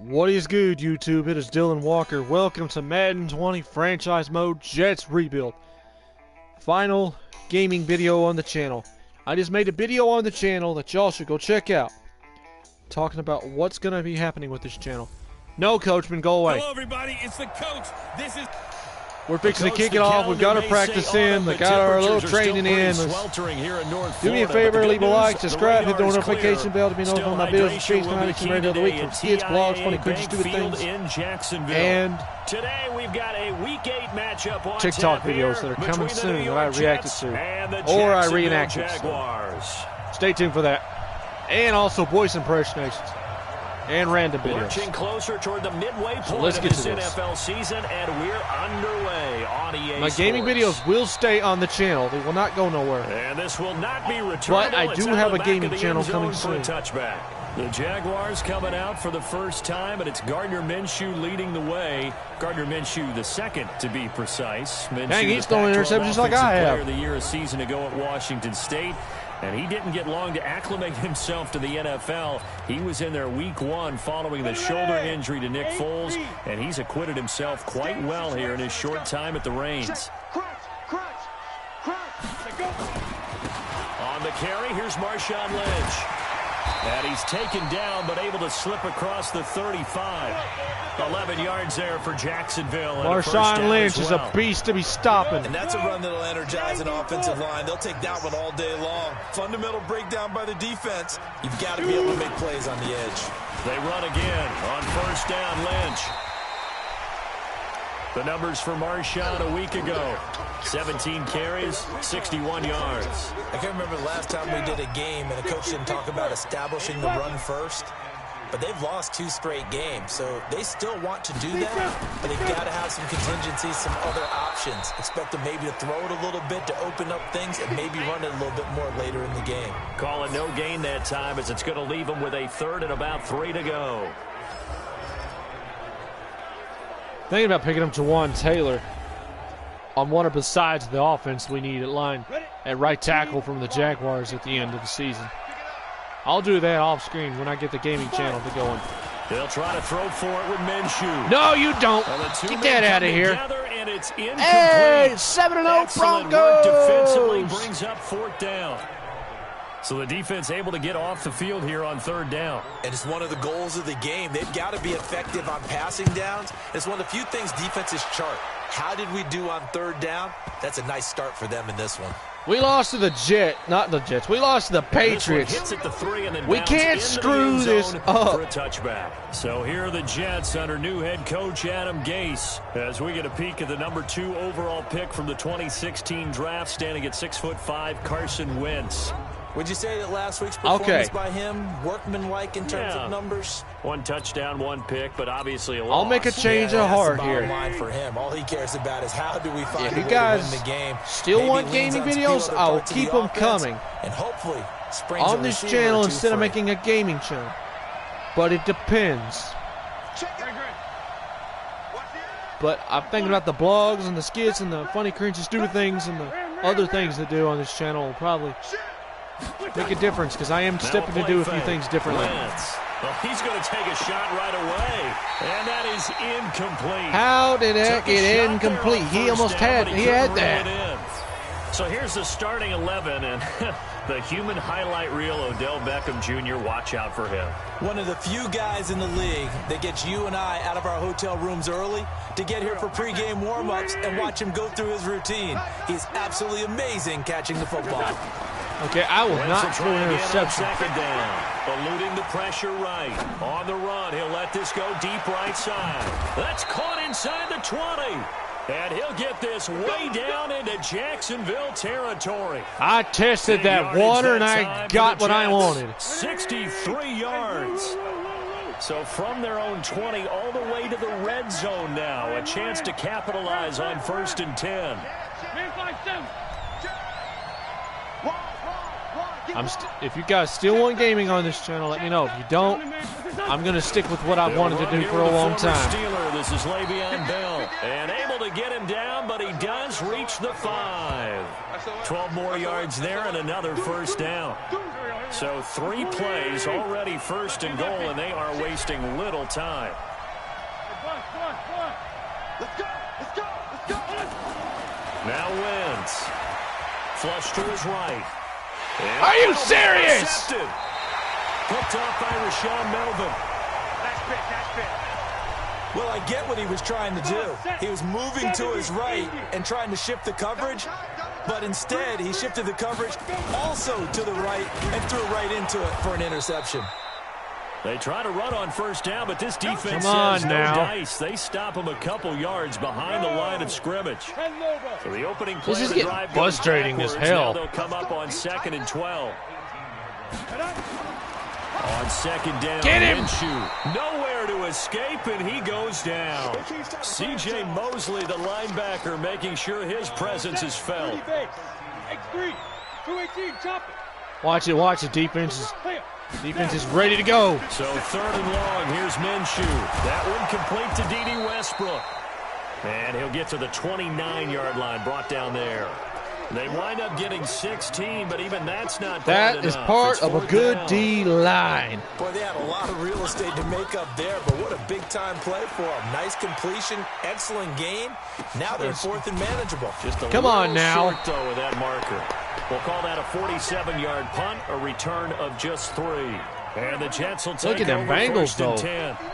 What is good, YouTube? It is Dylan Walker. Welcome to Madden 20 Franchise Mode Jets Rebuild. Final gaming video on the channel. I just made a video on the channel that y'all should go check out, talking about what's going to be happening with this channel. No, Coachman, go away. Hello, everybody. It's the coach. This is... We're fixing to kick it off. We've got our practice in. We got our little training in. Do me a favor, leave a like, subscribe, hit the notification bell to be notified of my videos and streams coming out every other week from skits, blogs, funny, cringy, stupid things, and today we've got a Week 8 matchup on TikTok videos that are coming soon that I reacted to or I reenacted. So stay tuned for that, and also voice impersonations. And random videos. Marching closer toward the midway point of this NFL season, and we're underway on EA My gaming videos will stay on the channel. They will not go nowhere. And this will not be returned. But I do have a gaming channel coming soon. Touchback. The Jaguars coming out for the first time, and it's Gardner Minshew leading the way. Gardner Minshew the second, to be precise. Minshew, dang, he's throwing interceptions just like I have. Player of the year a season ago at Washington State. And he didn't get long to acclimate himself to the NFL. He was in there Week 1 following the shoulder injury to Nick Foles, and he's acquitted himself quite well here in his short time at the reins. On the carry, here's Marshawn Lynch. And he's taken down, but able to slip across the 35. 11 yards there for Jacksonville. Marshawn Lynch is a beast to be stopping. And that's a run that'll energize an offensive line. They'll take that one all day long. Fundamental breakdown by the defense. You've got to be able to make plays on the edge. They run again on first down, Lynch. The numbers for Marshawn a week ago. 17 carries, 61 yards. I can't remember the last time we did a game and the coach didn't talk about establishing the run first. But they've lost 2 straight games, so they still want to do that, but they've got to have some contingencies, some other options. Expect them maybe to throw it a little bit to open up things and maybe run it a little bit more later in the game. Call it no gain that time, as it's going to leave them with a third and about 3 to go. Thinking about picking up Jawan Taylor on one of the sides of the offense we need at line at right tackle from the Jaguars at the end of the season. I'll do that off screen when I get the gaming channel to going. They'll try to throw for it with Minshew. No, you don't. Get that out of here. And it's hey, 7-0 Broncos. Defensively brings up 4th down. So the defense able to get off the field here on 3rd down. And it's one of the goals of the game. They've got to be effective on passing downs. It's one of the few things defenses chart. How did we do on 3rd down? That's a nice start for them in this one. We lost to the Jets. We lost to the Patriots. Hits at the 3 and then we can't screw this up. For a touchback. So here are the Jets under new head coach Adam Gase, as we get a peek at the number 2 overall pick from the 2016 draft, standing at 6'5", Carson Wentz. Would you say that last week's performance by him, workmanlike in terms of numbers? 1 touchdown, 1 pick, but obviously a loss. I'll make a change of heart here. Line for him. All he cares about is how do we find if you guys the game. Still want gaming videos, I will keep them coming and hopefully on this channel instead of making a gaming channel. But it depends. But I'm thinking about the blogs and the skits and the funny, cringy, stupid things and the other things to do on this channel will probably make a difference, because I am stepping to do a few things differently. Well, he's going to take a shot right away, and that is incomplete. How did that get incomplete? He almost had that. So here's the starting 11, and the human highlight reel, Odell Beckham Jr., watch out for him. One of the few guys in the league that gets you and I out of our hotel rooms early to get here for pregame warm-ups and watch him go through his routine. He's absolutely amazing catching the football. Okay, I will not throw an interception. 2nd down, eluding the pressure right. On the run, he'll let this go deep right side. That's caught inside the 20. And he'll get this way down into Jacksonville territory. I tested that water, and I got what I wanted. 63 yards. So from their own 20 all the way to the red zone now. A chance to capitalize on 1st and 10. If you guys still want gaming on this channel, let me know. If you don't, I'm going to stick with what I've wanted to do for a long time. Steeler. This is Le'Veon Bell. And able to get him down, but he does reach the 5. 12 more yards there and another 1st down. So 3 plays, already 1st and goal, and they are wasting little time. Now Wentz. Flush to his right. And are you serious? Picked off by Rashawn Melvin. Well, I get what he was trying to do. He was moving to his right and trying to shift the coverage, but instead he shifted the coverage also to the right and threw right into it for an interception. They try to run on 1st down, but this defense says no dice. They stop him a couple yards behind the line of scrimmage. So the opening play this is of the getting drive frustrating as hell. Now they'll come up on 2nd and 12. On 2nd down, get him! Minshew. Nowhere to escape, and he goes down. C.J. Mosley, the linebacker, making sure his presence is felt. Watch it. Defense is ready to go. So 3rd and long. Here's Minshew. That one complete to D.D. Westbrook. And he'll get to the 29-yard line, brought down there. They wind up getting 16, but even that's not bad enough. That is part of a good D-line. Boy, they had a lot of real estate to make up there, but what a big-time play for them. Nice completion, excellent game. Now they're 4th and manageable. Just a come on now. Short, though, with that marker. We'll call that a 47-yard punt, a return of just 3. And the Jets will take Look at them over Bengals, 1st and though. 10. Come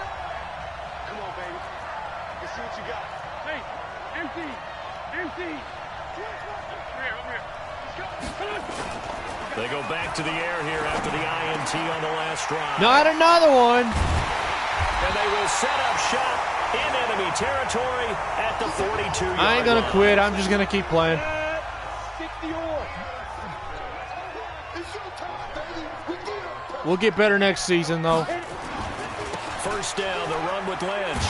on, baby. Let's see what you got. Hey, empty. They go back to the air here after the INT on the last drive. Not another one. And they will set up shop in enemy territory at the 42-yard line. I ain't going to quit. I'm just going to keep playing. We'll get better next season, though. 1st down, the run with Lynch.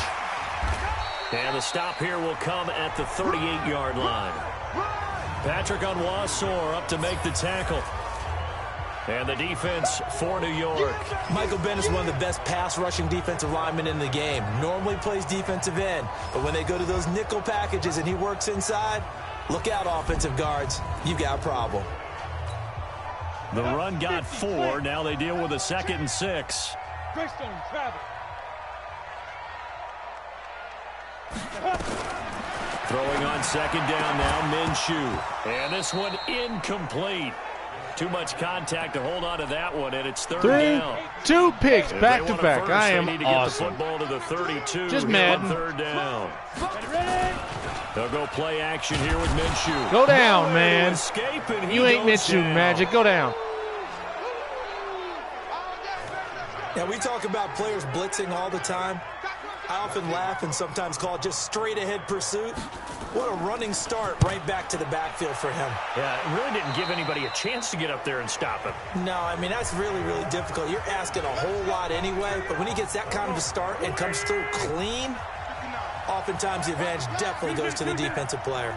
And the stop here will come at the 38-yard line. Patrick Onwuasor up to make the tackle. And the defense for New York. Michael Bennett's one of the best pass-rushing defensive linemen in the game. Normally plays defensive end, but when they go to those nickel packages and he works inside, look out, offensive guards. You got a problem. The run got 4. Now they deal with a 2nd and 6. Throwing on 2nd down now, Minshew. And this one incomplete. Too much contact to hold on to that one, and it's 3rd down. 2 picks If back they to want a back. first, I they am need to awesome. get the football to the 32. Just here Madden. on 3rd down. They'll go play action here with Minshew. Go down, Nowhere man. to escape, and he You ain't goes Minshew down. magic. Go down. Now, we talk about players blitzing all the time. I often laugh and sometimes call it just straight-ahead pursuit. What a running start right back to the backfield for him. Yeah, it really didn't give anybody a chance to get up there and stop him. No, I mean, that's really, really difficult. You're asking a whole lot anyway, but when he gets that kind of a start and comes through clean, oftentimes the advantage definitely goes to the defensive player.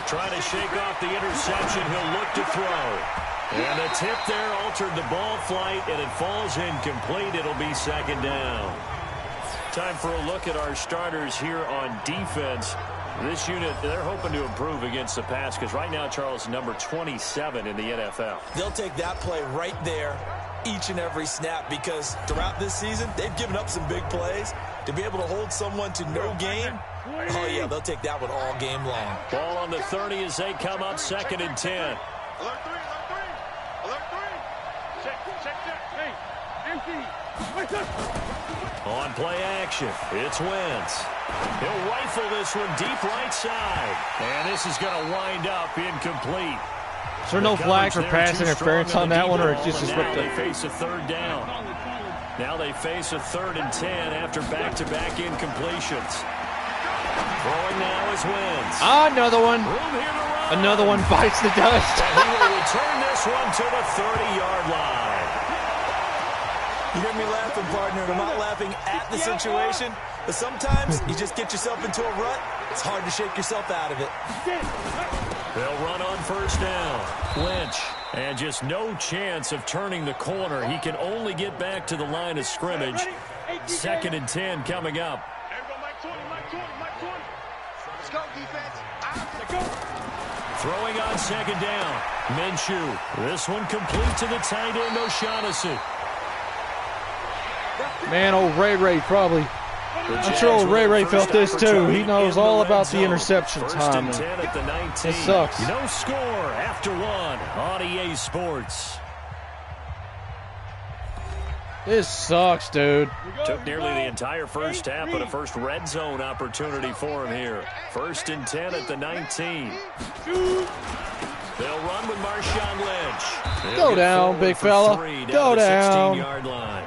Trying to shake off the interception. He'll look to throw. And the tip there altered the ball flight, and it falls incomplete. It'll be 2nd down. Time for a look at our starters here on defense. This unit, they're hoping to improve against the pass because right now, Charles, number 27 in the NFL. They'll take that play right there each and every snap because throughout this season, they've given up some big plays. To be able to hold someone to no gain, oh, yeah, they'll take that one all game long. Ball on the 30 as they come up 2nd and 10. Alert 3, alert 3. Alert 3. Check. Hey, empty. On play action, it's Wentz. He'll rifle this one deep right side. And this is going to wind up incomplete. Is there no flag for pass interference on that one, or it's just now they disruptive? face a 3rd down. Now they face a 3rd and 10 after back-to-back incompletions. Throwing now is Wentz. Another one. Room here to run Another one bites the dust. And he will return this one to the 30-yard line. You hear me laughing, partner, and I'm not laughing at the situation, but sometimes you just get yourself into a rut. It's hard to shake yourself out of it. They'll run on first down. Lynch, and just no chance of turning the corner. He can only get back to the line of scrimmage. 2nd and 10 coming up. Let's go, defense. Let's go. Throwing on 2nd down. Minshew. This one complete to the tight end, O'Shaughnessy. Man, old Ray probably. I'm sure old Ray felt this too. He knows all about the interception time. It sucks. No score after 1 on EA Sports. This sucks, dude. Took nearly the entire first half, but a first red zone opportunity for him here. 1st and 10 at the 19. They'll run with Marshawn Lynch. Go down, big fella. Go down. 16-yard line.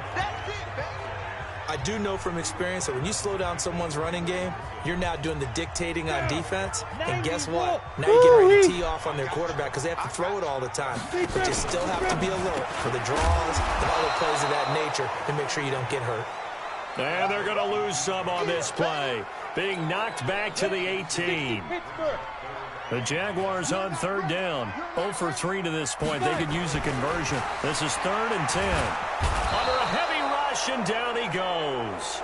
I do know from experience that when you slow down someone's running game, you're now doing the dictating on defense. And guess what? Now you're getting ready to tee off on their quarterback because they have to throw it all the time. But you still have to be alert for the draws and other plays of that nature to make sure you don't get hurt. And they're going to lose some on this play. Being knocked back to the 18. The Jaguars on 3rd down. 0 for 3 to this point. They could use a conversion. This is 3rd and 10. Under a heavy rush, and down he goes.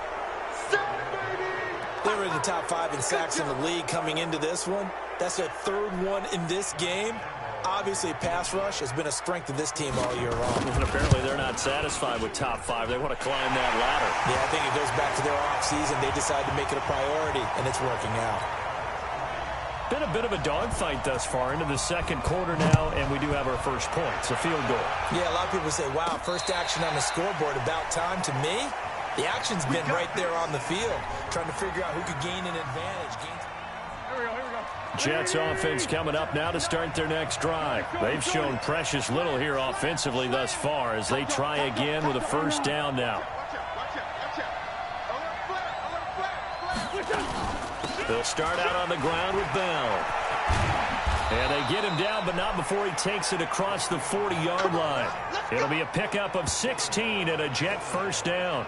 They were in the top 5 in sacks in the league coming into this one. That's their 3rd one in this game. Obviously, pass rush has been a strength of this team all year long. And apparently they're not satisfied with top 5. They want to climb that ladder. Yeah, I think it goes back to their offseason. They decided to make it a priority, and it's working out. Been a bit of a dogfight thus far into the 2nd quarter now, and we do have our first points, a field goal. Yeah, a lot of people say, wow, first action on the scoreboard, about time. To me, the action's been right there on the field, trying to figure out who could gain an advantage. Here we go. Jets offense coming up now to start their next drive. They've shown precious little here offensively thus far as they try again with a first down now. They'll start out on the ground with Bell. And they get him down, but not before he takes it across the 40-yard line. It'll be a pickup of 16 and a Jet first down.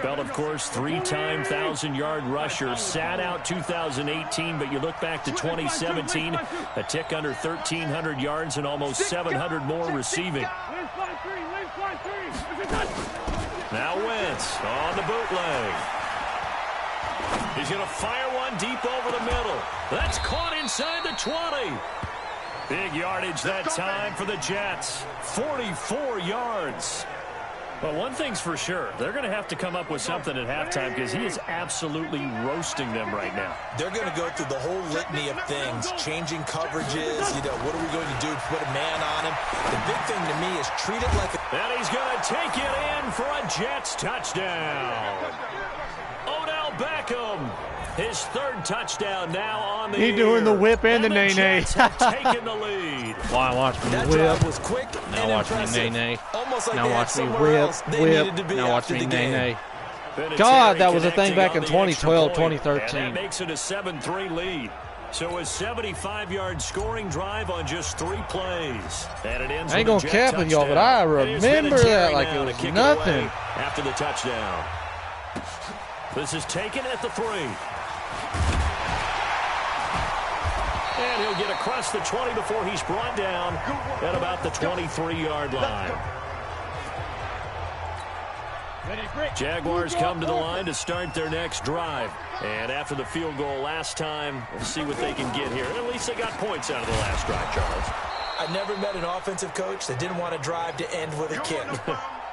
Bell, of course, 3-time 1,000-yard rusher. Sat out 2018, but you look back to 2017, a tick under 1,300 yards and almost 700 more receiving. Now Wentz on the bootleg. He's going to fire one deep over the middle. That's caught inside the 20. Big yardage that time for the Jets. 44 yards. Well, one thing's for sure. They're going to have to come up with something at halftime because he is absolutely roasting them right now. They're going to go through the whole litany of things, changing coverages, what are we going to do to put a man on him? The big thing to me is treat it like a... And he's going to take it in for a Jets touchdown. Odell Beckham, his 3rd touchdown now on the He doing the whip and the nay-nay. taking the lead. Why watch me That whip? drive was quick Now and watch me impressive. nay-nay. Almost like Now they had watch me somewhere whip, else they needed to be Now watch after me the game. nay-nay. Vinatieri God, that was a thing connecting back on in the 2012, extra point, 2013. And that makes it a 7-3 lead. So a 75-yard scoring drive on just 3 plays. And it ends I ain't with a gonna Jet cap with y'all, but I touchdown. It is remember Vinatieri that like now it to was kick nothing. away after the touchdown. This is taken at the 3. And he'll get across the 20 before he's brought down at about the 23-yard line. Jaguars come to the line to start their next drive. And after the field goal last time, we'll see what they can get here. At least they got points out of the last drive, Charles. I've never met an offensive coach that didn't want to drive to end with a kick.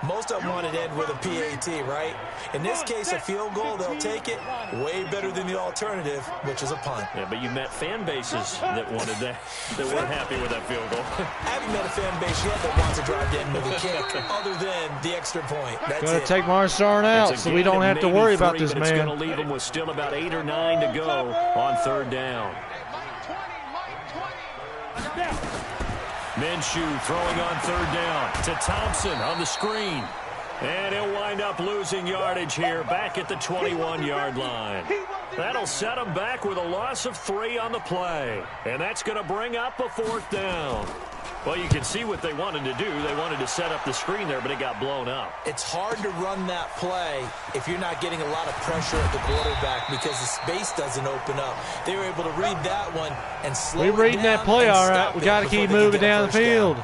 Most of them wanted to end with a PAT, right? In this case, a field goal, they'll take it. Way better than the alternative, which is a punt. Yeah, but you met fan bases that wanted that, that weren't happy with that field goal. I haven't met a fan base yet that wants to drive to end with a kick, other than the extra point. That's Gonna it. take Marshawn out, It's a so we gain don't of have to maybe worry about 3, this but it's man. going to leave him with still about 8 or 9 to go on 3rd down. Minshew throwing on 3rd down to Thompson on the screen. And he'll wind up losing yardage here back at the 21-yard line. That'll set them back with a loss of 3 on the play. And that's going to bring up a 4th down. Well, you can see what they wanted to do. They wanted to set up the screen there, but it got blown up. It's hard to run that play if you're not getting a lot of pressure at the quarterback because the space doesn't open up. They were able to read that one and slow it down. We're reading that play all right. We got to keep moving down the field.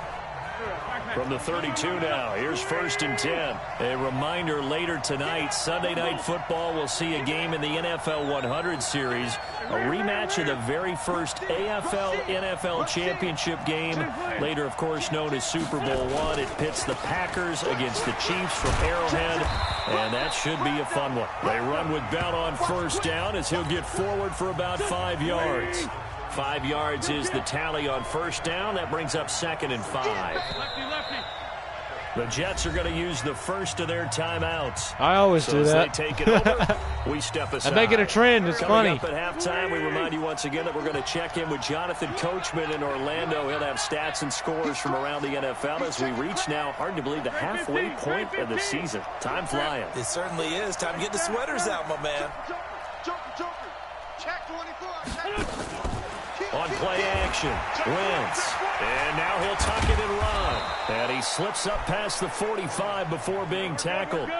From the 32 now, here's 1st and 10. A reminder, later tonight, Sunday Night Football will see a game in the NFL 100 series, a rematch of the very first AFL-NFL championship game, later, of course, known as Super Bowl I. It pits the Packers against the Chiefs from Arrowhead, and that should be a fun one. They run with Bell on 1st down as he'll get forward for about 5 yards. 5 yards is the tally on 1st down. That brings up 2nd and 5. The Jets are going to use the first of their timeouts. I always do that. As they take it over, we step aside. I make it a trend. It's Coming funny. up at halftime, we remind you once again that we're going to check in with Jonathan Coachman in Orlando. He'll have stats and scores from around the NFL as we reach now, hard to believe, the halfway point of the season. Time flying. It certainly is. Time to get the sweaters out, my man. Check 24. On play action, Wentz. And now he'll tuck it and run. And he slips up past the 45 before being tackled.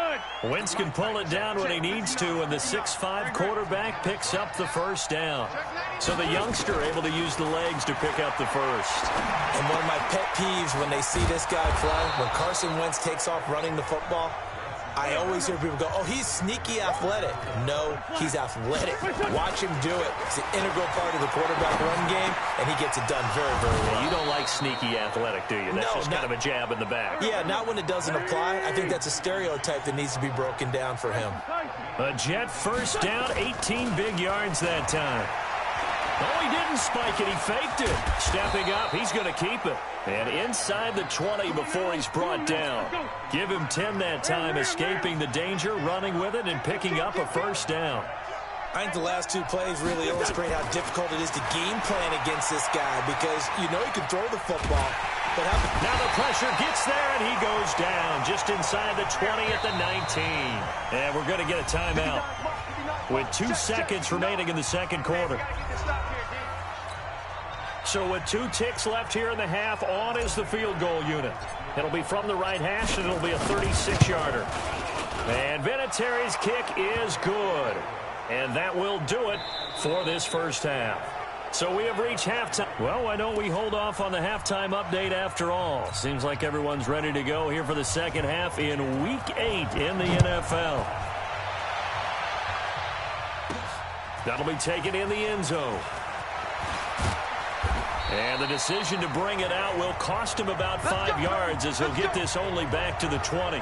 Wentz can pull it down when he needs to, and the 6'5" quarterback picks up the 1st down. So the youngster able to use the legs to pick up the 1st. And one of my pet peeves when they see this guy play, when Carson Wentz takes off running the football, I always hear people go, oh, he's sneaky athletic. No, he's athletic. Watch him do it. It's an integral part of the quarterback run game, and he gets it done very, very well. You don't like sneaky athletic, do you? That's just kind of a jab in the back. Yeah, not when it doesn't apply. I think that's a stereotype that needs to be broken down for him. A Jet 1st down, 18 big yards that time. Oh, he didn't spike it. He faked it. Stepping up, he's going to keep it. And inside the 20 before he's brought down. Give him 10 that time, escaping the danger, running with it, and picking up a 1st down. I think the last 2 plays really illustrate how difficult it is to game plan against this guy because you know he can throw the football. But now the pressure gets there, and he goes down just inside the 20 at the 19. And we're going to get a timeout with 2 seconds remaining in the 2nd quarter. So with 2 ticks left here in the half, on is the field goal unit. It'll be from the right hash, and it'll be a 36-yarder. And Vinatieri's kick is good. And that will do it for this 1st half. So we have reached halftime. Well, why don't we hold off on the halftime update after all? Seems like everyone's ready to go here for the 2nd half in Week 8 in the NFL. That'll be taken in the end zone. And the decision to bring it out will cost him about 5 yards as he'll get this only back to the 20.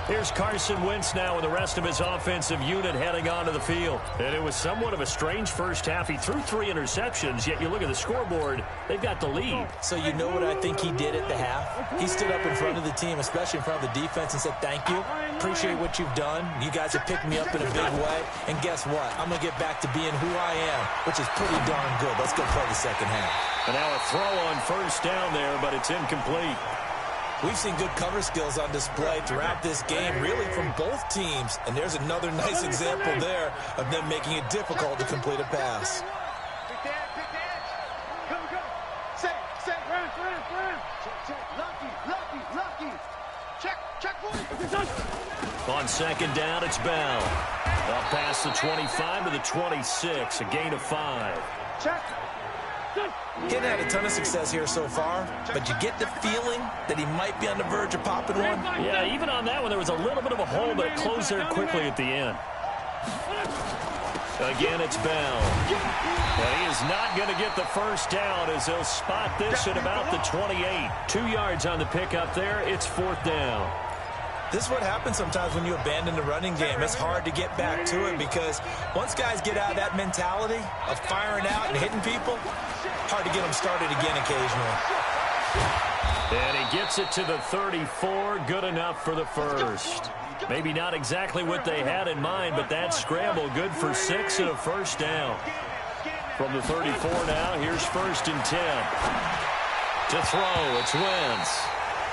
Here's Carson Wentz now with the rest of his offensive unit heading onto the field. And it was somewhat of a strange 1st half. He threw 3 interceptions, yet you look at the scoreboard, they've got the lead. So you know what I think he did at the half? He stood up in front of the team, especially in front of the defense, and said, thank you. Appreciate what you've done. You guys have picked me up in a big way. And guess what? I'm going to get back to being who I am, which is pretty darn good. Let's go play the 2nd half. And now a throw on 1st down there, but it's incomplete. We've seen good cover skills on display throughout this game, really from both teams. And there's another nice example there of them making it difficult to complete a pass. On 2nd down, it's Bell. Up past the 25 to the 26, a gain of 5. He hadn't had a ton of success here so far, but you get the feeling that he might be on the verge of popping one. Yeah, even on that one, there was a little bit of a hole, but it closed there quickly at the end. Again, it's Bell. And he is not going to get the 1st down as he'll spot this at about the 28. 2 yards on the pickup there. It's 4th down. This is what happens sometimes when you abandon the running game. It's hard to get back to it because once guys get out of that mentality of firing out and hitting people, hard to get them started again occasionally. And he gets it to the 34. Good enough for the 1st. Maybe not exactly what they had in mind, but that scramble good for 6 and a 1st down. From the 34 now, here's 1st and 10. To throw, it's Wentz.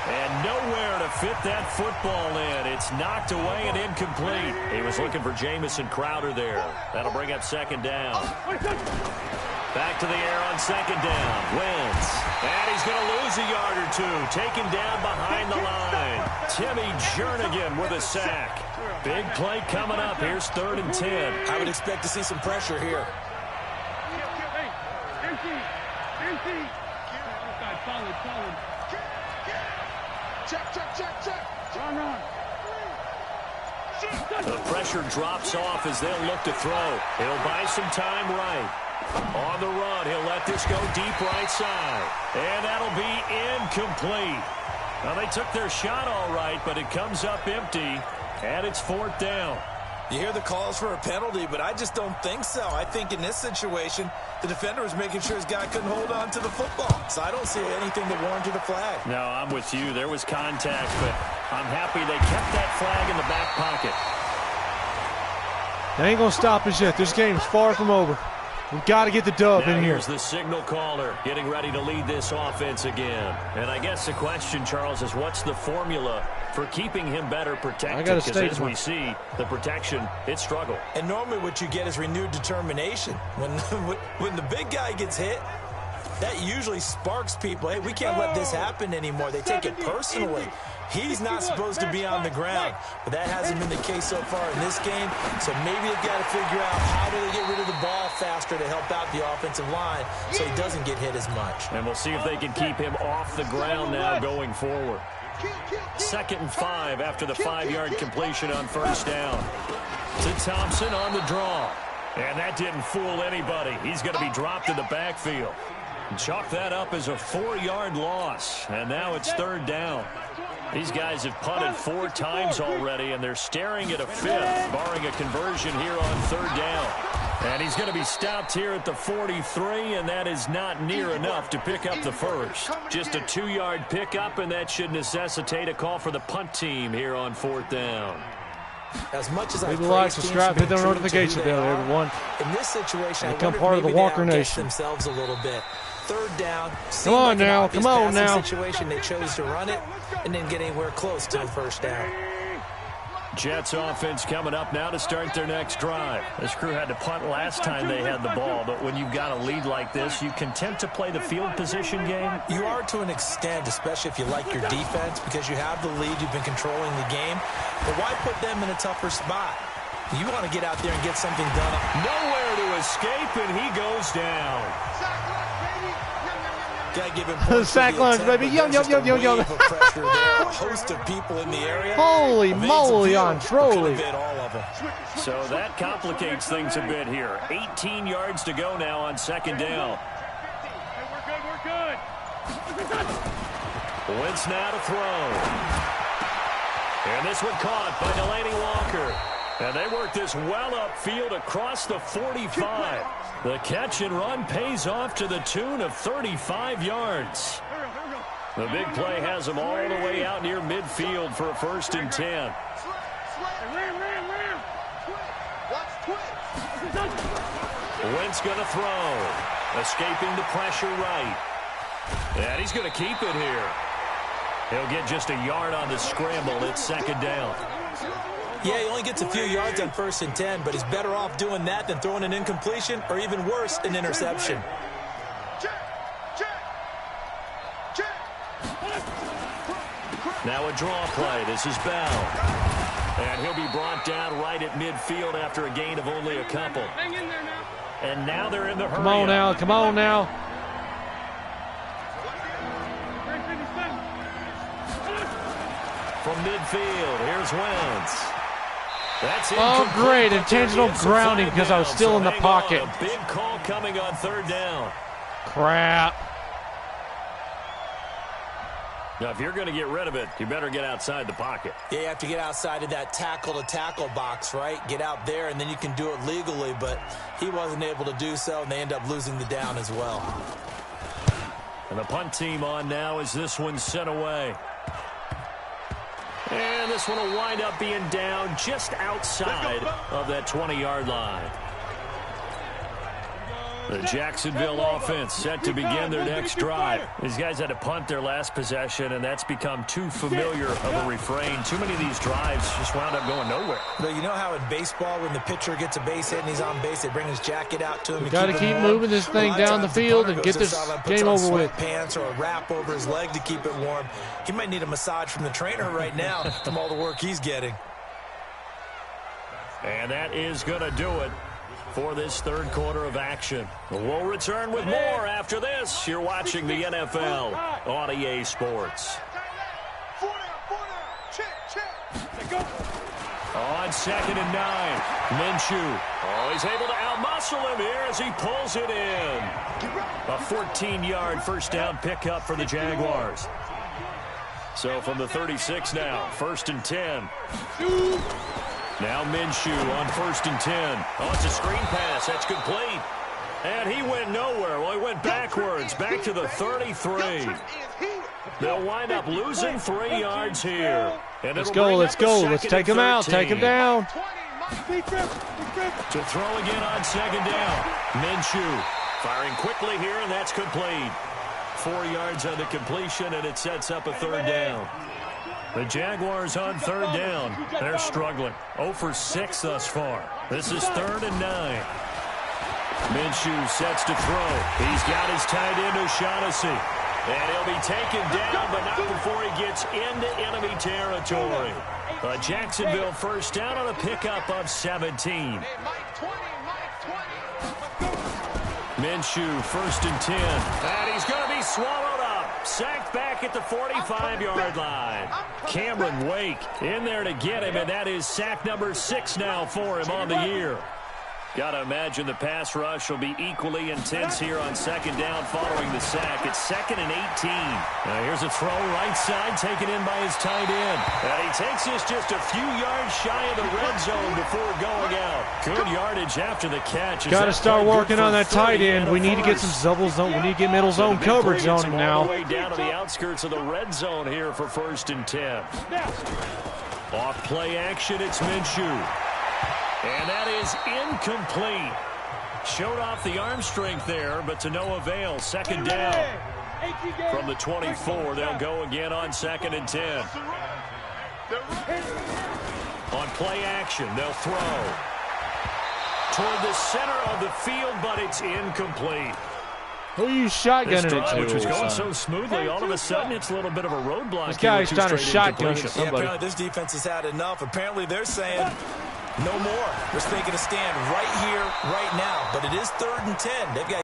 And nowhere to fit that football in. It's knocked away and incomplete. He was looking for Jamison Crowder there. That'll bring up second down. Back to the air on second down. Wentz. And he's going to lose a yard or two. Taken down behind the line. Timmy Jernigan with a sack. Big play coming up. Here's 3rd and 10. I would expect to see some pressure here. Solid. Check. Run. The pressure drops off as they'll look to throw. He'll buy some time right. On the run, he'll let this go deep right side. And that'll be incomplete. Now, they took their shot all right, but it comes up empty, and it's 4th down. You hear the calls for a penalty, but I just don't think so. I think in this situation, the defender was making sure his guy couldn't hold on to the football. So I don't see anything that warranted a flag. No, I'm with you. There was contact, but I'm happy they kept that flag in the back pocket. They ain't going to stop us yet. This game's far from over. We've got to get the dub now in here. Here's the signal caller getting ready to lead this offense again. And I guess the question, Charles, is what's the formula for keeping him better protected? Because as we see, the protection, it struggled. And normally what you get is renewed determination. When the big guy gets hit, that usually sparks people. Hey, we can't let this happen anymore. They take it personally. He's not supposed to be on the ground, but that hasn't been the case so far in this game. So maybe they've got to figure out how do they get rid of the ball faster to help out the offensive line so he doesn't get hit as much. And we'll see if they can keep him off the ground now going forward. 2nd and 5 after the 5-yard completion on 1st down. To Thompson on the draw. And that didn't fool anybody. He's going to be dropped in the backfield. Chalk that up as a 4-yard loss. And now it's 3rd down. These guys have punted 4 times already, and they're staring at a 5th, barring a conversion here on 3rd down. And he's going to be stopped here at the 43, and that is not near enough to pick up the first. Just a 2-yard pickup, and that should necessitate a call for the punt team here on 4th down. As much as I like, subscribe, hit the notification bell, everyone. In this situation, become part of the Walker Nation. Themselves a little bit. 3rd down. Come on now, come on now. Situation, they chose to run it and didn't get anywhere close to the 1st down. Jets offense coming up now to start their next drive. This crew had to punt last time they had the ball, but when you've got a lead like this, you content to play the field position game? You are to an extent, especially if you like your defense, because you have the lead, you've been controlling the game. But why put them in a tougher spot? You want to get out there and get something done. Nowhere to escape, and he goes down. Sack lunch, baby. Yo. Pressure there. A host of people in the area. Holy moly on Trolley. So that complicates things a bit here. 18 yards to go now on 2nd down. We're good. Wentz now to throw. And this one caught by Delaney Walker. And they work this well upfield across the 45. The catch and run pays off to the tune of 35 yards. The big play has them all the way out near midfield for a 1st and 10. Wentz going to throw. Escaping the pressure right. And he's going to keep it here. He'll get just a yard on the scramble. It's 2nd down. Yeah, he only gets a few yards on 1st and 10, but he's better off doing that than throwing an incompletion or even worse, an interception. Now a draw play. This is Bell. And he'll be brought down right at midfield after a gain of only a couple. And now they're in the hurry. Come on now, come on now. From midfield, here's Wentz. That's great. Intentional grounding because I was still in the pocket. A big call coming on 3rd down. Crap. Now, if you're going to get rid of it, you better get outside the pocket. Yeah, you have to get outside of that tackle-to-tackle box, right? Get out there, and then you can do it legally, but he wasn't able to do so, and they end up losing the down as well. And the punt team on now as this one's sent away. And this one will wind up being down just outside of that 20-yard line. The Jacksonville offense set to begin their next drive. These guys had to punt their last possession, and that's become too familiar of a refrain. Too many of these drives just wound up going nowhere. But you know how in baseball, when the pitcher gets a base hit and he's on base, they bring his jacket out to him. We got to keep moving this thing down the field and get this game over with. Pants or a wrap over his leg to keep it warm. He might need a massage from the trainer right now from all the work he's getting. And that is going to do it for this third quarter of action. We'll return with more after this. You're watching the NFL on EA Sports. On 2nd and 9, Minshew. Oh, he's able to outmuscle him here as he pulls it in. A 14-yard first down pickup for the Jaguars. So from the 36 now, 1st and 10. Now Minshew on 1st and 10. Oh, it's a screen pass. That's complete. And he went nowhere. Well, he went backwards, back to the 33. They'll wind up losing 3 yards here. And let's go. Let's take him out. Take him down. To throw again on 2nd down. Minshew firing quickly here, and that's complete. 4 yards on the completion, and it sets up a 3rd down. The Jaguars on 3rd down. They're struggling. 0 for 6 thus far. This is 3rd and 9. Minshew sets to throw. He's got his tight end O'Shaughnessy. And he'll be taken down, but not before he gets into enemy territory. A Jacksonville first down on a pickup of 17. Minshew, 1st and 10. And he's going to be swallowed up. Sacked back at the 45-yard line. Cameron Wake in there to get him, and that is sack number 6 now for him on the year. Got to imagine the pass rush will be equally intense here on 2nd down following the sack. It's 2nd and 18. Now here's a throw right side taken in by his tight end. And he takes this just a few yards shy of the red zone before going out. Good yardage after the catch. Got to start working on that tight end. We need to get some double zone. We need to get middle zone coverage on him now. All the way down to the outskirts of the red zone here for 1st and 10. Off play action, it's Minshew. And that is incomplete. Showed off the arm strength there, but to no avail. 2nd down. From the 24, they'll go again on 2nd and 10. On play action, they'll throw. Toward the center of the field, but it's incomplete. Who are you shotgunning it to? Which was going so smoothly, all of a sudden it's a little bit of a roadblock. This guy's trying to shotgun somebody. Yeah, apparently this defense has had enough. Apparently they're saying no more. They're making a stand right here, right now. But it is 3rd and 10. They've got.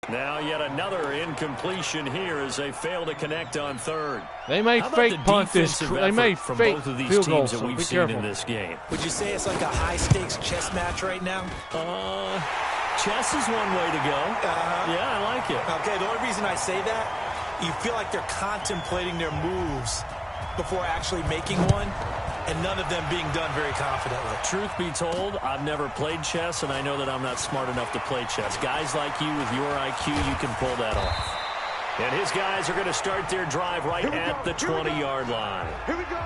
Now yet another incompletion here as they fail to connect on 3rd. They may fake punt this. They may from fake both of these field teams goals, that so we've be seen careful. in this game. Would you say it's like a high-stakes chess match right now? Chess is one way to go. Yeah, I like it. Okay, the only reason I say that, you feel like they're contemplating their moves before actually making one, and none of them being done very confidently. Truth be told, I've never played chess, and I know that I'm not smart enough to play chess. Guys like you with your IQ, you can pull that off. And his guys are going to start their drive right at the 20-yard line. Here we go.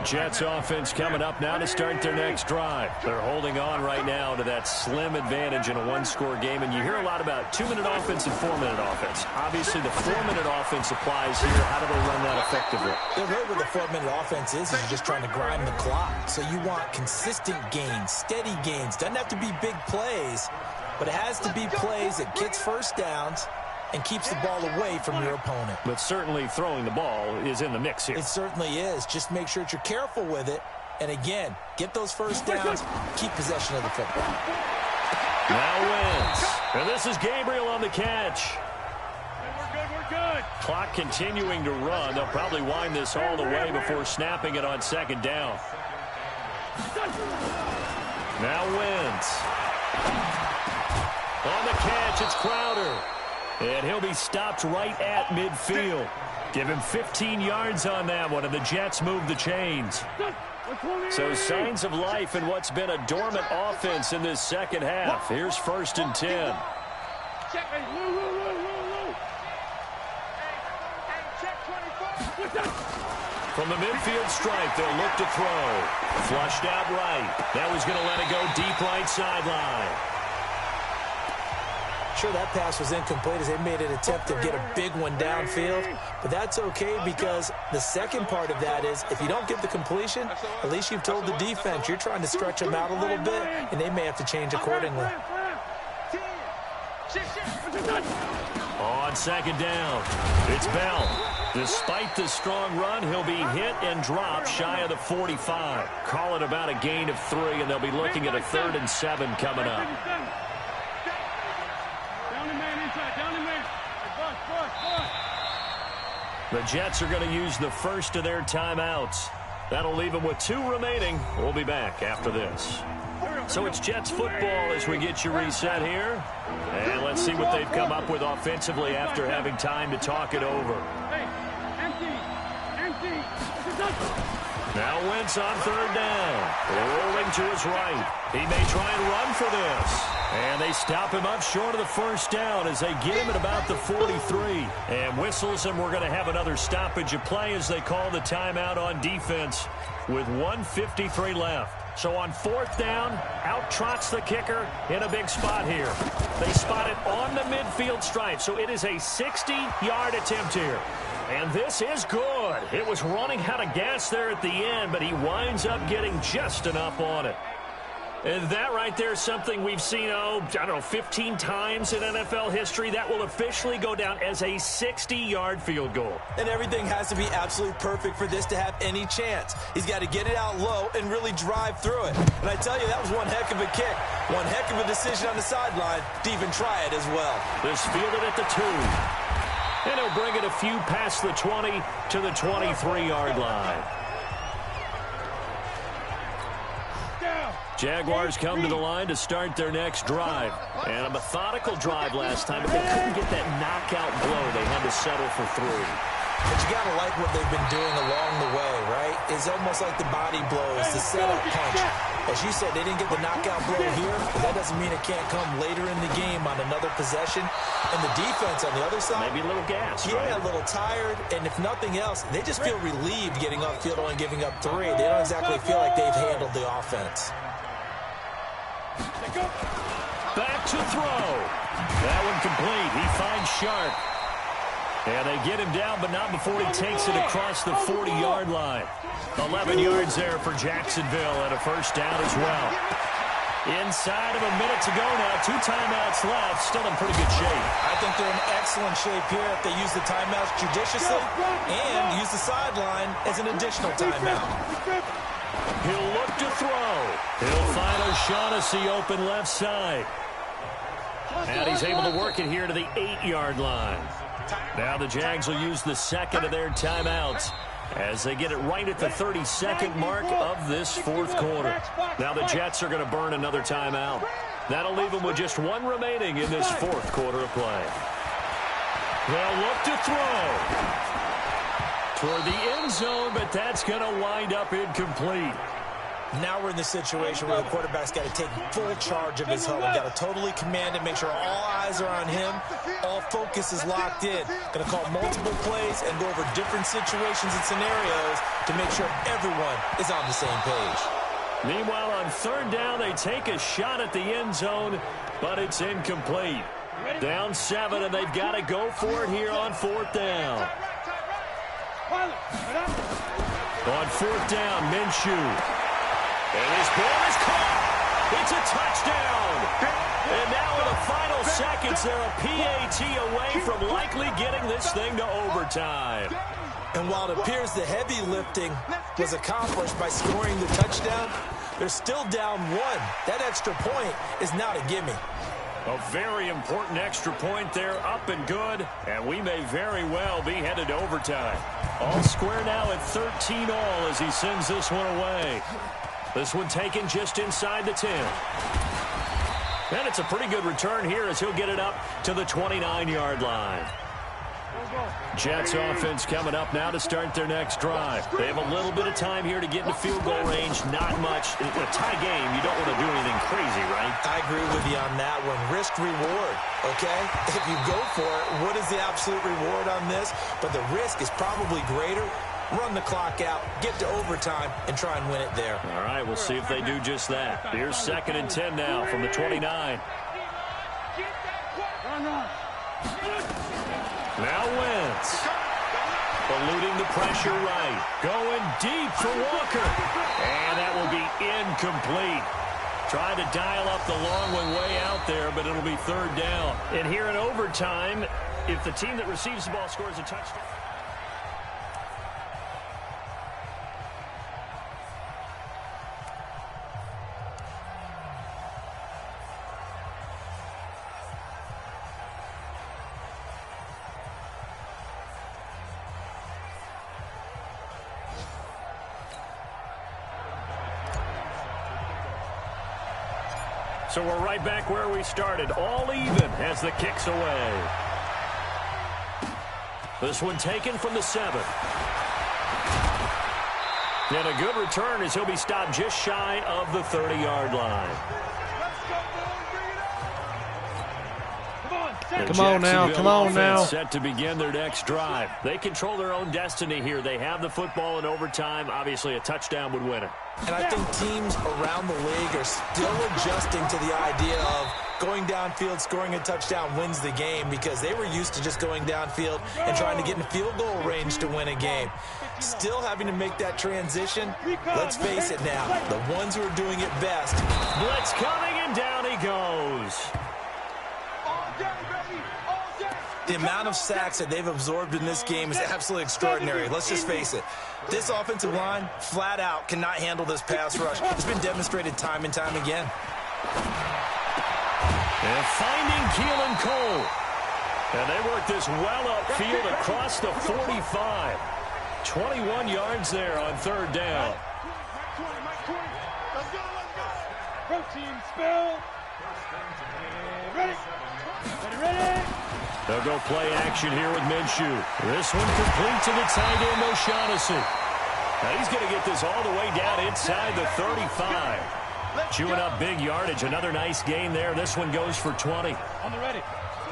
Jets offense coming up now to start their next drive. They're holding on right now to that slim advantage in a one-score game, and you hear a lot about 2-minute offense and 4-minute offense. Obviously, the 4-minute offense applies here. How do they run that effectively? Yeah, really what the 4-minute offense is you're just trying to grind the clock. So you want consistent gains, steady gains. Doesn't have to be big plays, but it has to be plays that gets first downs and keeps the ball away from your opponent. But certainly throwing the ball is in the mix here. It certainly is. Just make sure that you're careful with it. And again, get those first downs, keep possession of the football. Now wins. And this is Gabriel on the catch. We're good. Clock continuing to run. They'll probably wind this all the way before snapping it on 2nd down. Now wins. On the catch, it's Crowder. And he'll be stopped right at midfield. Give him 15 yards on that one, and the Jets move the chains. So signs of life in what's been a dormant offense in this second half. Here's 1st and 10. Check, hey, Lou. Hey, check 24. From the midfield stripe, they'll look to throw. Flushed out right. That was going to let it go deep right sideline. Sure, that pass was incomplete as they made an attempt to get a big one downfield. But that's okay because the second part of that is if you don't get the completion, at least you've told the defense you're trying to stretch them out a little bit, and they may have to change accordingly. On second down, it's Bell. Despite the strong run, he'll be hit and dropped shy of the 45. Call it about a gain of 3, and they'll be looking at a 3rd and 7 coming up. The Jets are going to use the first of their timeouts. That'll leave them with 2 remaining. We'll be back after this. So it's Jets football as we get you reset here. And let's see what they've come up with offensively after having time to talk it over. Now Wentz on 3rd down. Rolling to his right. He may try and run for this. And they stop him up short of the 1st down as they get him at about the 43. And whistles, and we're going to have another stoppage of play as they call the timeout on defense with 1:53 left. So on 4th down, out trots the kicker in a big spot here. They spot it on the midfield stripe, so it is a 60-yard attempt here. And this is good. It was running out of gas there at the end, but he winds up getting just enough on it. And that right there is something we've seen, I don't know, 15 times in NFL history. That will officially go down as a 60-yard field goal. And everything has to be absolutely perfect for this to have any chance. He's got to get it out low and really drive through it. And I tell you, that was one heck of a kick. One heck of a decision on the sideline to even try it as well. This fielded at the 2. And he'll bring it a few past the 20 to the 23-yard line. Jaguars come to the line to start their next drive. And a methodical drive last time, but they couldn't get that knockout blow. They had to settle for 3. But you got to like what they've been doing along the way, right? It's almost like the body blows, the setup punch. As you said, they didn't get the knockout blow here, but that doesn't mean it can't come later in the game on another possession. And the defense on the other side, maybe a little gas, yeah, right? A little tired. And if nothing else, they just feel relieved getting off the field only giving up 3. They don't exactly feel like they've handled the offense. Back to throw. That one complete. He finds Sharp. And they get him down, but not before he takes it across the 40-yard line. 11 yards there for Jacksonville and a 1st down as well. Inside of a minute to go now. 2 timeouts left. Still in pretty good shape. I think they're in excellent shape here if they use the timeouts judiciously and use the sideline as an additional timeout. He'll look to throw. He'll find O'Shaughnessy open left side. And he's able to work it here to the 8-yard line. Now the Jags will use the 2nd of their timeouts as they get it right at the 32nd mark of this 4th quarter. Now the Jets are going to burn another timeout. That'll leave them with just 1 remaining in this 4th quarter of play. They'll look to throw toward the end zone, but that's going to wind up incomplete. Now we're in the situation where the quarterback's got to take full charge of his huddle. Got to totally command it, make sure all eyes are on him. All focus is locked in. Going to call multiple plays and go over different situations and scenarios to make sure everyone is on the same page. Meanwhile, on 3rd down, they take a shot at the end zone, but it's incomplete. Down 7, and they've got to go for it here on 4th down. On 4th down, Minshew. And his ball is caught. It's a touchdown. And now in the final seconds, they're a PAT away from likely getting this thing to overtime. And while it appears the heavy lifting was accomplished by scoring the touchdown, they're still down 1. That extra point is not a gimme. A very important extra point there, up and good. And we may very well be headed to overtime. All square now at 13 all as he sends this one away. This one taken just inside the 10. And it's a pretty good return here as he'll get it up to the 29-yard line. Jets offense coming up now to start their next drive. They have a little bit of time here to get into field goal range. Not much. In a tie game, you don't want to do anything crazy, right? I agree with you on that one. Risk-reward, okay? If you go for it, what is the absolute reward on this? But the risk is probably greater run the clock out, get to overtime, and try and win it there. All right, we'll see if they do just that. Here's 2nd and 10 now from the 29. Now Wentz. Eluding the pressure right. Going deep for Walker. And that will be incomplete. Trying to dial up the long one way out there, but it'll be 3rd down. And here in overtime, if the team that receives the ball scores a touchdown. So we're right back where we started, all even as the kick's away. This one taken from the 7. And a good return as he'll be stopped just shy of the 30-yard line. Come on now, come on now. Set to begin their next drive. They control their own destiny here. They have the football in overtime. Obviously, a touchdown would win it. And I think teams around the league are still adjusting to the idea of going downfield, scoring a touchdown wins the game, because they were used to just going downfield and trying to get in field goal range to win a game. Still having to make that transition. Let's face it now, the ones who are doing it best. Blitz coming, and down he goes. The amount of sacks that they've absorbed in this game is absolutely extraordinary. Let's just face it. This offensive line, flat out, cannot handle this pass rush. It's been demonstrated time and time again. And finding Keelan Cole. And they work this well upfield across the 45. 21 yards there on 3rd down. Protein spell. Ready. Ready. They'll go play action here with Minshew. This one complete to the tight end, O'Shaughnessy. Now he's going to get this all the way down inside the 35. Chewing up big yardage. Another nice gain there. This one goes for 20. On the ready.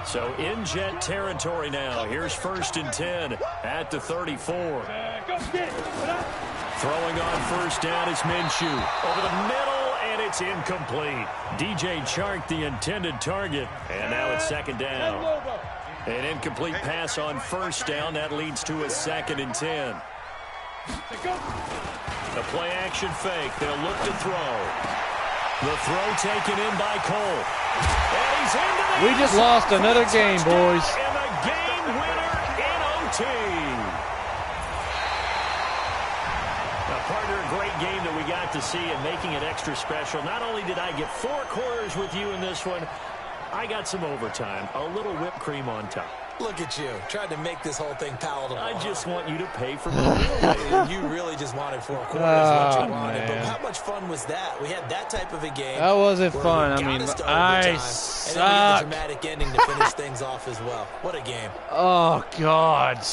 So in Jet territory now. Here's 1st and 10 at the 34. Go get it. Throwing on 1st down is Minshew. Over the middle, and it's incomplete. DJ Chark, the intended target. And now it's 2nd down. An incomplete pass on 1st down. That leads to a 2nd and 10. The play action fake. They'll look to throw. The throw taken in by Cole. And he's into the We just lost another game, boys. And the game winner in OT. Now, partner, a great game that we got to see and making it extra special. Not only did I get 4 quarters with you in this one, I got some overtime, a little whipped cream on top. Look at you, tried to make this whole thing palatable. I just want you to pay for my You really just wanted 4 quarters, what you wanted. Man. But how much fun was that? We had that type of a game. That wasn't where fun. we I mean, got us to I overtime, suck. And then we had the dramatic ending to finish things off as well. What a game. Oh, God.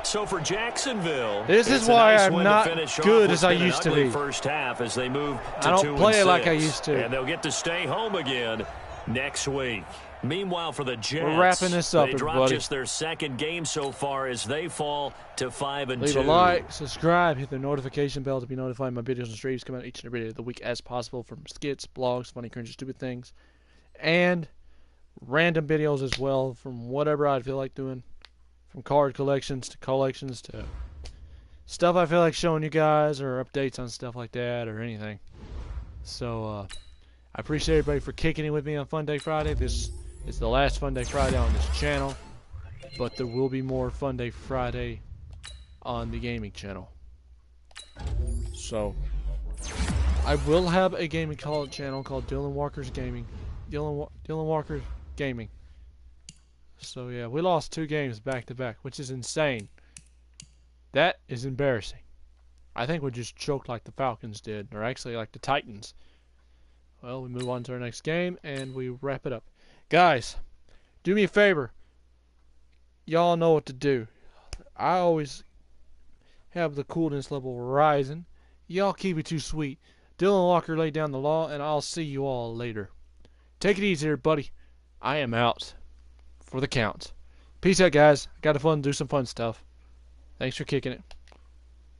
So for Jacksonville, This is it's a why nice I'm win not to finish off good what's as I been an used to ugly be. First half as they move to I don't 2 play and it like I 6. used to. And they'll get to stay home again next week. Meanwhile, for the Jets, We're wrapping this up, they dropped everybody. just their 2nd game so far as they fall to 5 and 2. Leave a like, subscribe, hit the notification bell to be notified when my videos and streams come out each and every day of the week as possible, from skits, blogs, funny, cringe, stupid things, and random videos as well from whatever I feel like doing, from card collections to stuff I feel like showing you guys, or updates on stuff like that, or anything. So I appreciate everybody for kicking it with me on Funday Friday. This is the last Funday Friday on this channel, but there will be more Funday Friday on the gaming channel. So I will have a gaming channel called Dylan Walker's Gaming. Dylan Walker's Gaming. So yeah, we lost 2 games back to back, which is insane. That is embarrassing. I think we just choked like the Falcons did, or actually like the Titans. Well, we move on to our next game and we wrap it up. Guys, do me a favor. Y'all know what to do. I always have the coolness level rising. Y'all keep it too sweet. Dylan Walker laid down the law, and I'll see you all later. Take it easy, everybody. I am out for the count. Peace out, guys. Got to do some fun stuff. Thanks for kicking it.